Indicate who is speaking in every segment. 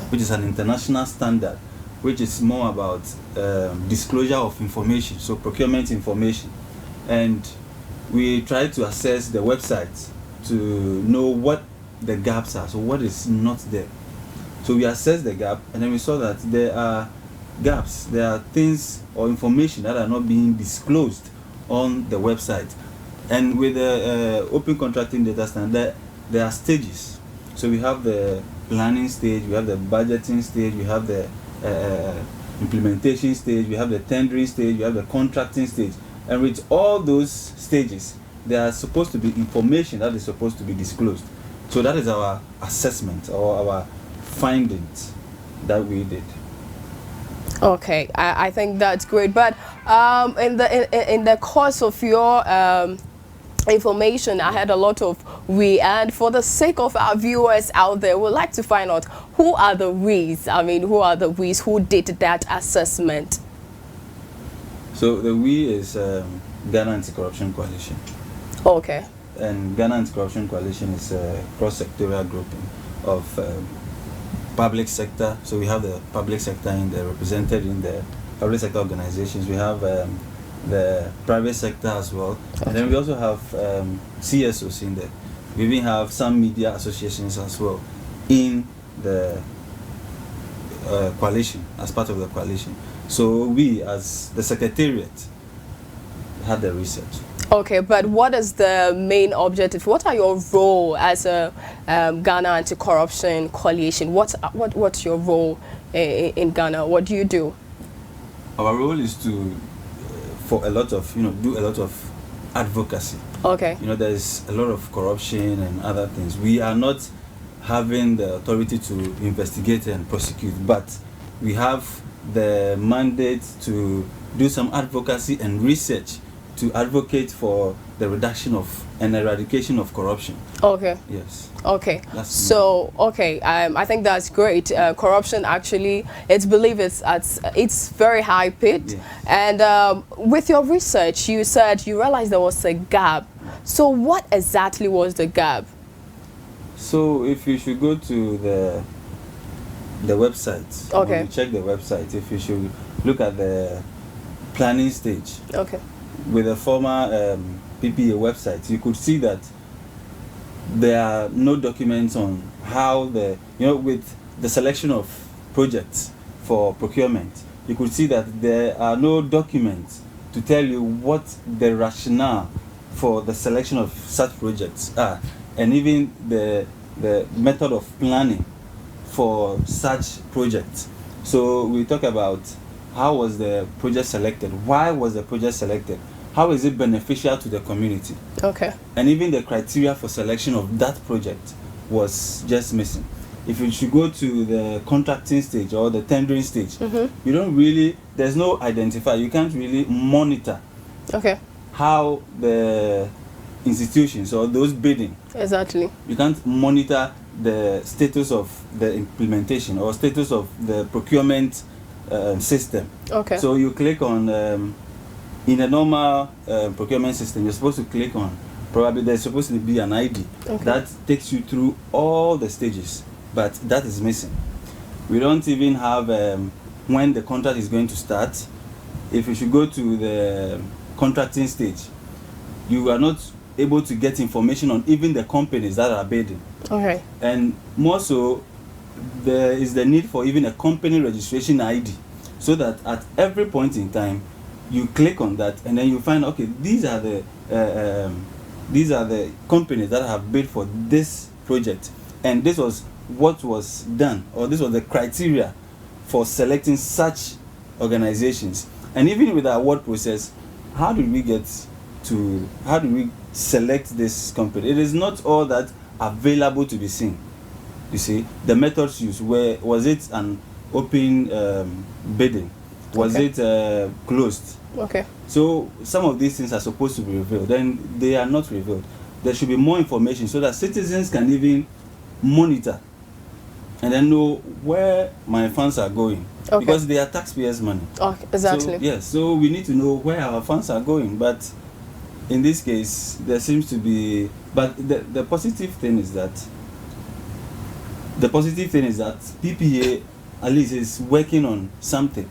Speaker 1: which is an international standard, which is more about disclosure of information, so procurement information. And we try to assess the website to know what the gaps are, so what is not there. So we assessed the gap, and then we saw that there are gaps, there are things or information that are not being disclosed on the website. And with the open contracting data standard, there are stages. So we have the planning stage, we have the budgeting stage, we have the implementation stage, we have the tendering stage, we have the contracting stage. And with all those stages, there are supposed to be information that is supposed to be disclosed. So that is our assessment or our findings that we did.
Speaker 2: Okay, I think that's great. But in the course of your information, I had a lot of we, and for the sake of our viewers out there, we'd like to find out who are the we's. I mean, who are the we's who did that assessment?
Speaker 1: So the we is Ghana Anti-Corruption Coalition.
Speaker 2: Okay.
Speaker 1: And Ghana Anti-Corruption Coalition is a cross-sectorial grouping of public sector. So we have the public sector in there, represented in the public sector organizations. We have the private sector as well. Okay. And then we also have CSOs in there. We even have some media associations as well in the coalition, as part of the coalition. So we, as the secretariat, had the research.
Speaker 2: Okay, but what is the main objective? What are your role as a Ghana Anti-Corruption Coalition? What's your role in Ghana? What do you do?
Speaker 1: Our role is to, for a lot of, do a lot of advocacy.
Speaker 2: Okay.
Speaker 1: There's a lot of corruption and other things. We are not having the authority to investigate and prosecute, but we have the mandate to do some advocacy and research to advocate for the reduction of and eradication of corruption.
Speaker 2: Okay.
Speaker 1: Yes.
Speaker 2: Okay. So, okay, I think that's great. Corruption actually, it's believed it's very high pitch.
Speaker 1: Yes.
Speaker 2: And with your research, you said you realized there was a gap. So what exactly was the gap? So
Speaker 1: if you should go to the website,
Speaker 2: okay,
Speaker 1: when you check the website, if you should look at the planning stage,
Speaker 2: okay,
Speaker 1: with the former PPA website, you could see that there are no documents on how with the selection of projects for procurement, you could see that there are no documents to tell you what the rationale for the selection of such projects are, and even the method of planning for such projects. So we talk about how was the project selected, why was the project selected, how is it beneficial to the community.
Speaker 2: Okay. And
Speaker 1: even the criteria for selection of that project was just missing. If you should go to the contracting stage or the tendering stage, you don't really, there's no identifier, you can't really monitor how the institutions or those bidding.
Speaker 2: Exactly.
Speaker 1: You can't monitor the status of the implementation or status of the procurement system.
Speaker 2: Okay.
Speaker 1: So you click on, in a normal procurement system, you're supposed to click on, probably there's supposed to be an ID that takes you through all the stages, but that is missing. We don't even have when the contract is going to start. If you should go to the contracting stage, you are not able to get information on even the companies that are bidding.
Speaker 2: Okay.
Speaker 1: And more so, there is the need for even a company registration ID, so that at every point in time, you click on that and then you find, okay, these are the companies that have bid for this project, and this was what was done, or this was the criteria for selecting such organizations. And even with the award process, how do we select this company? It is not all that available to be seen. You see, the methods used, was it an open bidding? Was it closed?
Speaker 2: Okay.
Speaker 1: So some of these things are supposed to be revealed, and they are not revealed. There should be more information so that citizens can even monitor and then know where my funds are going. Because they are taxpayers' money.
Speaker 2: Okay, exactly.
Speaker 1: So, yes, so we need to know where our funds are going. But in this case, there seems to be... But the positive thing is that the positive thing is that PPA at least is working on something.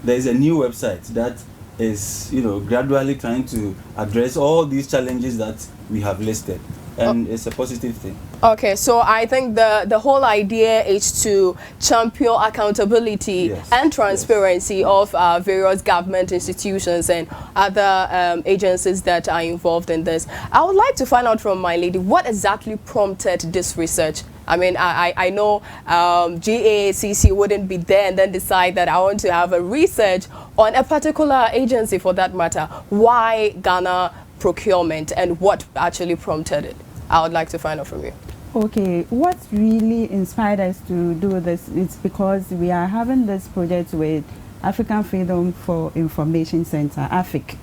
Speaker 1: There is a new website that is, gradually trying to address all these challenges that we have listed, and it's a positive thing.
Speaker 2: Okay, so I think the whole idea is to champion accountability and transparency of various government institutions and other agencies that are involved in this. I would like to find out from my lady, what exactly prompted this research? I mean, I know GACC wouldn't be there and then decide that I want to have a research on a particular agency for that matter. Why Ghana procurement, and what actually prompted it? I would like to find out from you.
Speaker 3: Okay, what really inspired us to do this is because we are having this project with African Freedom for Information Center, AFIC.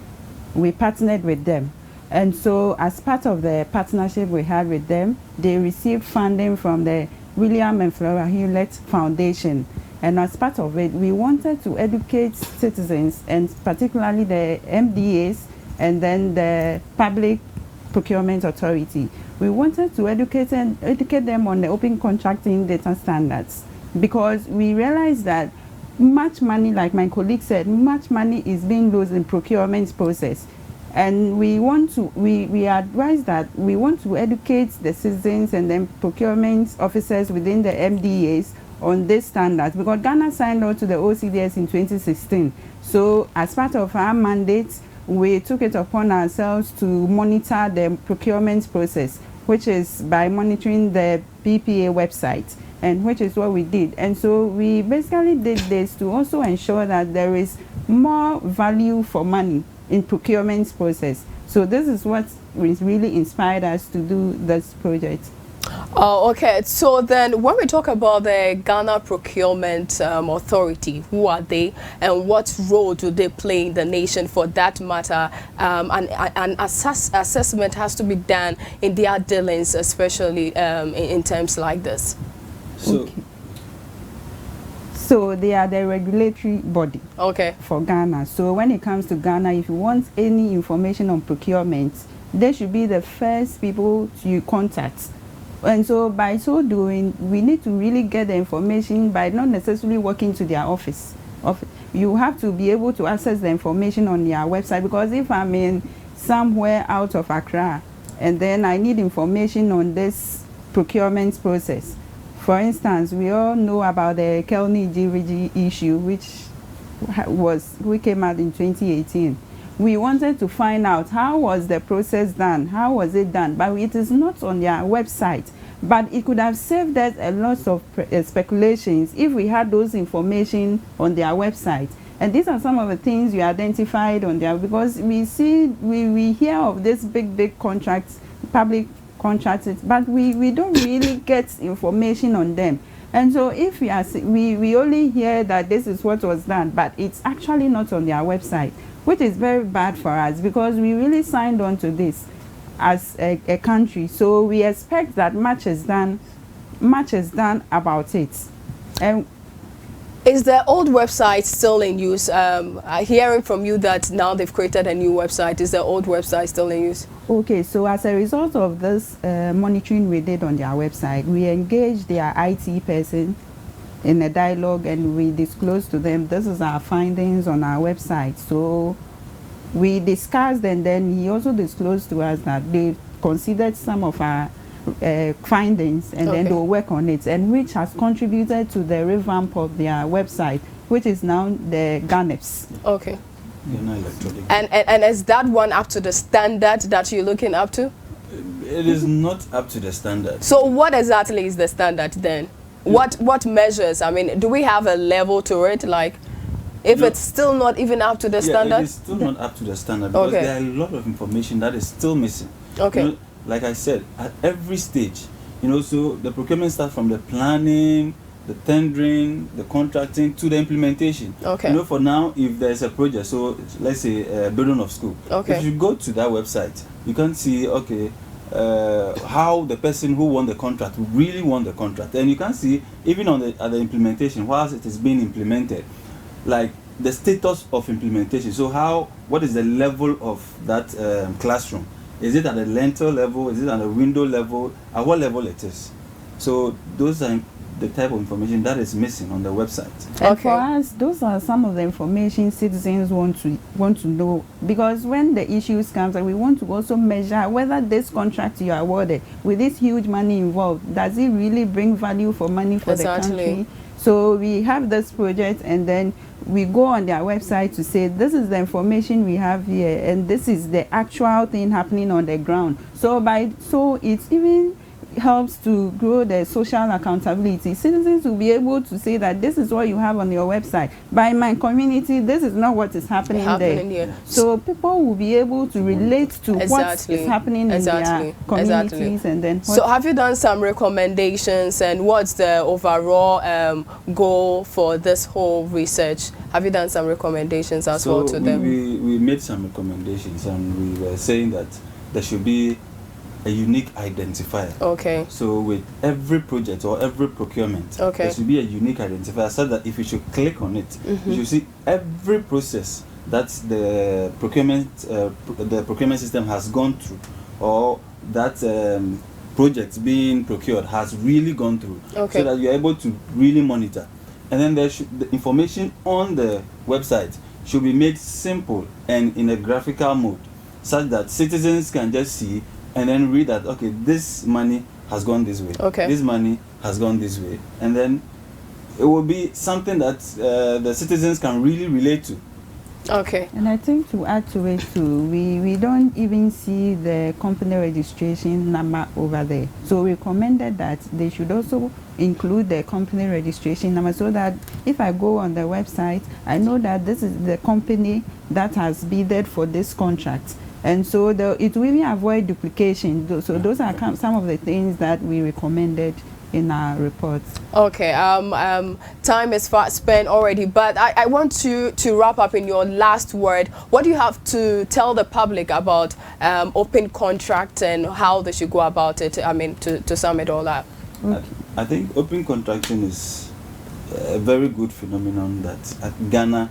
Speaker 3: We partnered with them. And so as part of the partnership we had with them, they received funding from the William and Flora Hewlett Foundation. And as part of it, we wanted to educate citizens, and particularly the MDAs and then the Public Procurement Authority. We wanted to educate them on the open contracting data standards, because we realized that much money, like my colleague said, much money is being lost in procurement process. And we advise that we want to educate the citizens and then procurement officers within the MDAs on this standards, because Ghana signed on to the OCDS in 2016. So as part of our mandate, we took it upon ourselves to monitor the procurement process, which is by monitoring the PPA website, and which is what we did. And so we basically did this to also ensure that there is more value for money in procurement process. So this is what really inspired us to do this project.
Speaker 2: Oh, okay. So then when we talk about the Ghana Procurement Authority, who are they and what role do they play in the nation for that matter? An assessment has to be done in their dealings, especially in terms like this.
Speaker 3: So they are the regulatory body for Ghana. So when it comes to Ghana, if you want any information on procurement, they should be the first people you contact. And so by so doing, we need to really get the information by not necessarily walking to their office. You have to be able to access the information on their website, because if I'm in somewhere out of Accra and then I need information on this procurement process, for instance, we all know about the Kelni Jiriji issue, which came out in 2018. We wanted to find out how was the process done, how was it done, but it is not on their website. But it could have saved us a lot of speculations if we had those information on their website. And these are some of the things we identified on there, because we hear of this big contracts, public contracts, but we don't really get information on them. And so if we only hear that this is what was done, but it's actually not on their website, which is very bad for us, because we really signed on to this as a country. So we expect that much is done about it. And
Speaker 2: is the old website still in use? Hearing from you that now they've created a new website, is the old website still in use?
Speaker 3: Okay, so as a result of this monitoring we did on their website, we engaged their IT person in a dialogue, and we disclosed to them this is our findings on our website. So we discussed, and then he also disclosed to us that they considered some of our findings, and then they'll work on it, and which has contributed to the revamp of their website, which is now the GANEPS.
Speaker 2: Okay. And is that one up to the standard that you're looking up to?
Speaker 1: It is not up to the standard.
Speaker 2: So what exactly is the standard then? What measures? I mean, do we have a level to it? Like, if it's still not even up to the standard?
Speaker 1: It is still not up to the standard, because there are a lot of information that is still missing.
Speaker 2: Okay.
Speaker 1: Like I said, at every stage, so the procurement starts from the planning, the tendering, the contracting, to the implementation.
Speaker 2: Okay.
Speaker 1: For now, if there's a project, so let's say a building of school.
Speaker 2: Okay.
Speaker 1: If you go to that website, you can see, how the person who won the contract really won the contract, and you can see even at the implementation, whilst it is being implemented, like the status of implementation. So what is the level of that classroom? Is it at the lintel level? Is it at the window level? At what level it is? So those are the type of information that is missing on the website.
Speaker 3: And for us, those are some of the information citizens want to know, because when the issues comes, and we want to also measure whether this contract you are awarded with this huge money involved, does it really bring value for money for the country? So we have this project, and then we go on their website to say, this is the information we have here, and this is the actual thing happening on the ground. So it's even helps to grow the social accountability. Citizens will be able to say that this is what you have on your website. By my community, this is not what is happening there. Here. So people will be able to relate to what is happening in their communities. And then
Speaker 2: so have you done some recommendations, and what's the overall goal for this whole research? Have you done some recommendations as well to them?
Speaker 1: We made some recommendations, and we were saying that there should be a unique identifier.
Speaker 2: Okay.
Speaker 1: So with every project or every procurement, there should be a unique identifier, so that if you should click on it, you should see every process that the procurement system has gone through, or that project being procured has really gone through, so that you're able to really monitor. And then the information on the website should be made simple and in a graphical mode, such that citizens can just see and then read that, okay, this money has gone this way, this money has gone this way, and then it will be something that the citizens can really relate to.
Speaker 2: Okay.
Speaker 3: And I think to add to it too, we don't even see the company registration number over there. So we recommended that they should also include the company registration number, so that if I go on the website, I know that this is the company that has bidded for this contract. And so it will even avoid duplication. So those are some of the things that we recommended in our reports.
Speaker 2: Okay, time is fast spent already, but I want you to wrap up in your last word. What do you have to tell the public about open contract and how they should go about it? I mean, to sum it all up.
Speaker 1: I think open contracting is a very good phenomenon that Ghana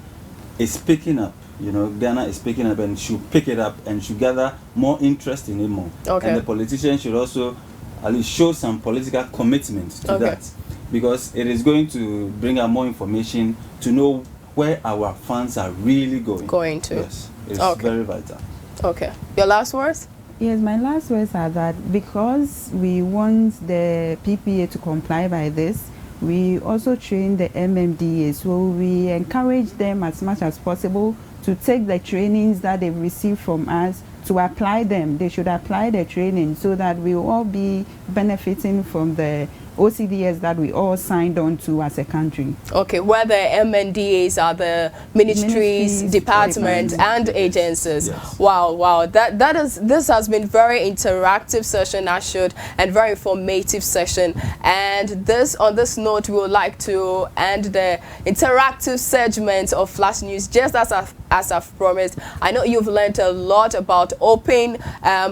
Speaker 1: is picking up. You know, Ghana is picking up and should pick it up and should gather more interest in it more. And the politicians should also at least show some political commitment to that, because it is going to bring out more information to know where our funds are really going. Yes, it's very vital.
Speaker 2: Okay. Your last words?
Speaker 3: Yes, my last words are that because we want the PPA to comply by this, we also train the MMDA, so we encourage them as much as possible to take the trainings that they've received from us, to apply them. They should apply the training, so that we will all be benefiting from the OCDS that we all signed on to as a country.
Speaker 2: Okay, where the MNDAs are the ministries, departments, and agencies. Yes. Wow. This has been very interactive session, Ashud, and very informative session. And on this note, we would like to end the interactive segment of Flash News, just as I've promised. I know you've learned a lot about open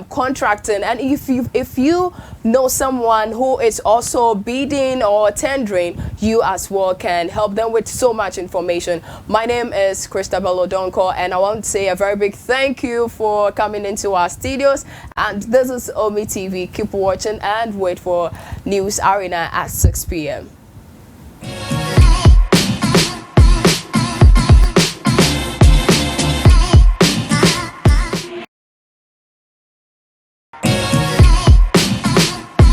Speaker 2: contracting, and if you know someone who is also bidding or tendering, you as well can help them with so much information. My name is Christabel Odonko, and I want to say a very big thank you for coming into our studios. And this is Omi TV. Keep watching and wait for News Arena at 6 p.m.